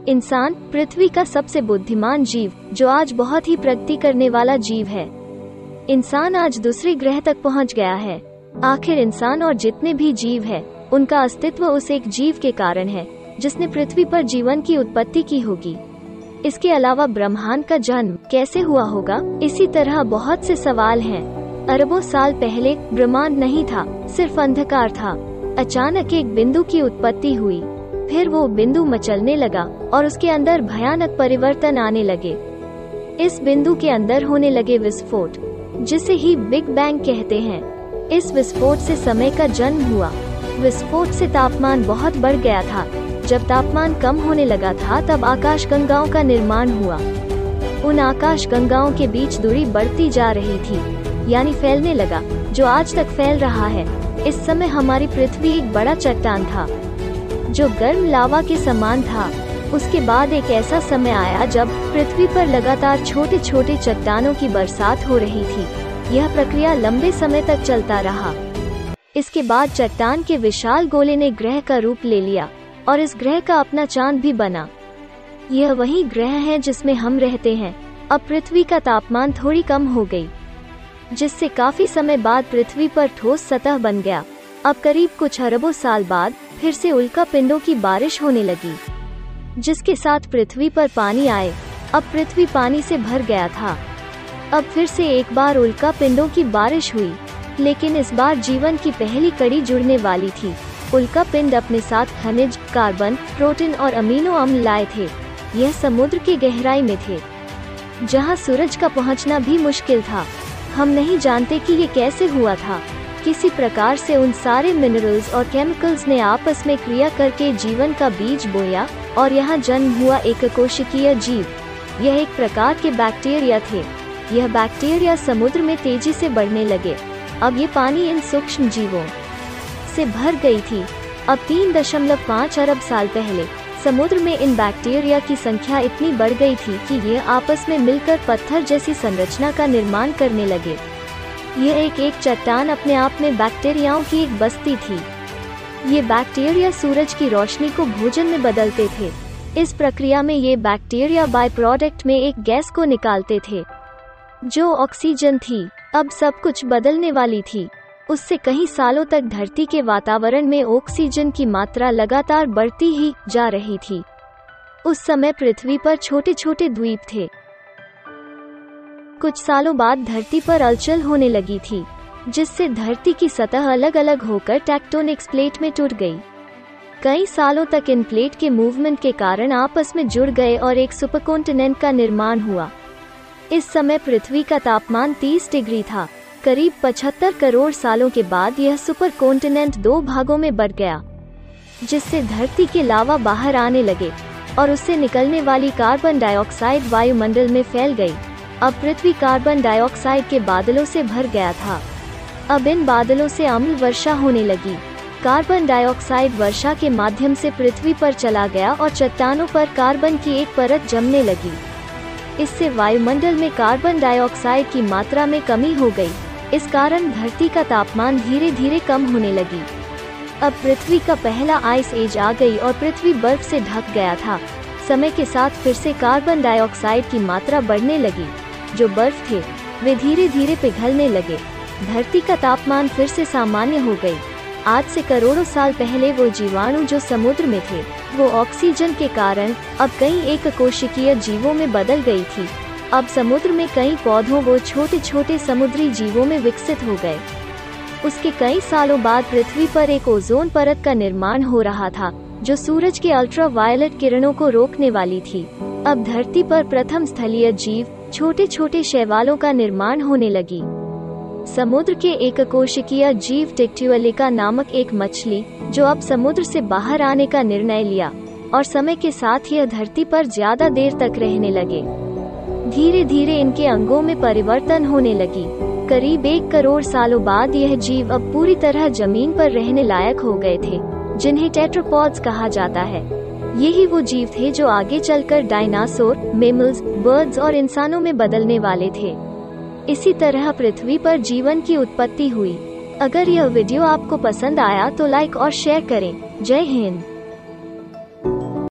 इंसान पृथ्वी का सबसे बुद्धिमान जीव, जो आज बहुत ही प्रगति करने वाला जीव है। इंसान आज दूसरे ग्रह तक पहुंच गया है। आखिर इंसान और जितने भी जीव हैं, उनका अस्तित्व उस एक जीव के कारण है जिसने पृथ्वी पर जीवन की उत्पत्ति की होगी। इसके अलावा ब्रह्मांड का जन्म कैसे हुआ होगा, इसी तरह बहुत से सवाल हैं। अरबों साल पहले ब्रह्मांड नहीं था, सिर्फ अंधकार था। अचानक एक बिंदु की उत्पत्ति हुई, फिर वो बिंदु मचलने लगा और उसके अंदर भयानक परिवर्तन आने लगे। इस बिंदु के अंदर होने लगे विस्फोट, जिसे ही बिग बैंग कहते हैं। इस विस्फोट से समय का जन्म हुआ। विस्फोट से तापमान बहुत बढ़ गया था। जब तापमान कम होने लगा था, तब आकाश गंगाओं का निर्माण हुआ। उन आकाश गंगाओं के बीच दूरी बढ़ती जा रही थी, यानी फैलने लगा, जो आज तक फैल रहा है। इस समय हमारी पृथ्वी एक बड़ा चट्टान था, जो गर्म लावा के समान था। उसके बाद एक ऐसा समय आया जब पृथ्वी पर लगातार छोटे छोटे चट्टानों की बरसात हो रही थी। यह प्रक्रिया लंबे समय तक चलता रहा। इसके बाद चट्टान के विशाल गोले ने ग्रह का रूप ले लिया और इस ग्रह का अपना चांद भी बना। यह वही ग्रह है जिसमें हम रहते हैं। अब पृथ्वी का तापमान थोड़ी कम हो गई, जिससे काफी समय बाद पृथ्वी पर ठोस सतह बन गया। अब करीब कुछ अरबों साल बाद फिर से उल्का पिंडों की बारिश होने लगी, जिसके साथ पृथ्वी पर पानी आए। अब पृथ्वी पानी से भर गया था। अब फिर से एक बार उल्का पिंडों की बारिश हुई, लेकिन इस बार जीवन की पहली कड़ी जुड़ने वाली थी। उल्का पिंड अपने साथ खनिज, कार्बन, प्रोटीन और अमीनो अम्ल लाए थे। यह समुद्र की गहराई में थे, जहां सूरज का पहुंचना भी मुश्किल था। हम नहीं जानते कि ये कैसे हुआ था। किसी प्रकार से उन सारे मिनरल्स और केमिकल्स ने आपस में क्रिया करके जीवन का बीज बोया और यहाँ जन्म हुआ एक कोशिकीय जीव। यह एक प्रकार के बैक्टीरिया थे। यह बैक्टीरिया समुद्र में तेजी से बढ़ने लगे। अब ये पानी इन सूक्ष्म जीवों से भर गई थी। अब 3.5 अरब साल पहले समुद्र में इन बैक्टीरिया की संख्या इतनी बढ़ गई थी कि ये आपस में मिलकर पत्थर जैसी संरचना का निर्माण करने लगे। यह एक चट्टान अपने आप में बैक्टीरियाओं की एक बस्ती थी। ये बैक्टीरिया सूरज की रोशनी को भोजन में बदलते थे। इस प्रक्रिया में ये बैक्टीरिया बाय प्रोडक्ट में एक गैस को निकालते थे, जो ऑक्सीजन थी। अब सब कुछ बदलने वाली थी। उससे कई सालों तक धरती के वातावरण में ऑक्सीजन की मात्रा लगातार बढ़ती ही जा रही थी। उस समय पृथ्वी पर छोटे छोटे द्वीप थे। कुछ सालों बाद धरती पर हलचल होने लगी थी, जिससे धरती की सतह अलग अलग होकर टेक्टोनिक्स प्लेट में टूट गई। कई सालों तक इन प्लेट के मूवमेंट के कारण आपस में जुड़ गए और एक सुपरकॉन्टिनेंट का निर्माण हुआ। इस समय पृथ्वी का तापमान 30 डिग्री था। करीब 75 करोड़ सालों के बाद यह सुपर कॉन्टिनेंट 2 भागों में बढ़ गया, जिससे धरती के लावा बाहर आने लगे और उससे निकलने वाली कार्बन डाइऑक्साइड वायुमंडल में फैल गई। अब पृथ्वी कार्बन डाइऑक्साइड के बादलों से भर गया था। अब इन बादलों से अम्ल वर्षा होने लगी। कार्बन डाइऑक्साइड वर्षा के माध्यम से पृथ्वी पर चला गया और चट्टानों पर कार्बन की एक परत जमने लगी। इससे वायुमंडल में कार्बन डाइऑक्साइड की मात्रा में कमी हो गई। इस कारण धरती का तापमान धीरे धीरे कम होने लगी। अब पृथ्वी का पहला आइस एज आ गई और पृथ्वी बर्फ से ढक गया था। समय के साथ फिर से कार्बन डाइऑक्साइड की मात्रा बढ़ने लगी। जो बर्फ थे वे धीरे धीरे पिघलने लगे। धरती का तापमान फिर से सामान्य हो गई। आज से करोड़ों साल पहले वो जीवाणु जो समुद्र में थे, वो ऑक्सीजन के कारण अब कई एक कोशिकीय जीवों में बदल गई थी। अब समुद्र में कई पौधों वो छोटे छोटे समुद्री जीवों में विकसित हो गए। उसके कई सालों बाद पृथ्वी पर एक ओजोन परत का निर्माण हो रहा था, जो सूरज के अल्ट्रावायलेट किरणों को रोकने वाली थी। अब धरती पर प्रथम स्थलीय जीव छोटे छोटे शैवालों का निर्माण होने लगी। समुद्र के एक कोशिकीय जीव टिक्टुअलिका नामक एक मछली, जो अब समुद्र से बाहर आने का निर्णय लिया और समय के साथ यह धरती पर ज्यादा देर तक रहने लगे। धीरे धीरे इनके अंगों में परिवर्तन होने लगी। करीब 1 करोड़ सालों बाद यह जीव अब पूरी तरह जमीन पर रहने लायक हो गए थे, जिन्हें टेट्रापॉड्स कहा जाता है। यही वो जीव थे जो आगे चलकर डायनासोर, मैमल्स, बर्ड्स और इंसानों में बदलने वाले थे। इसी तरह पृथ्वी पर जीवन की उत्पत्ति हुई। अगर यह वीडियो आपको पसंद आया तो लाइक और शेयर करें। जय हिंद।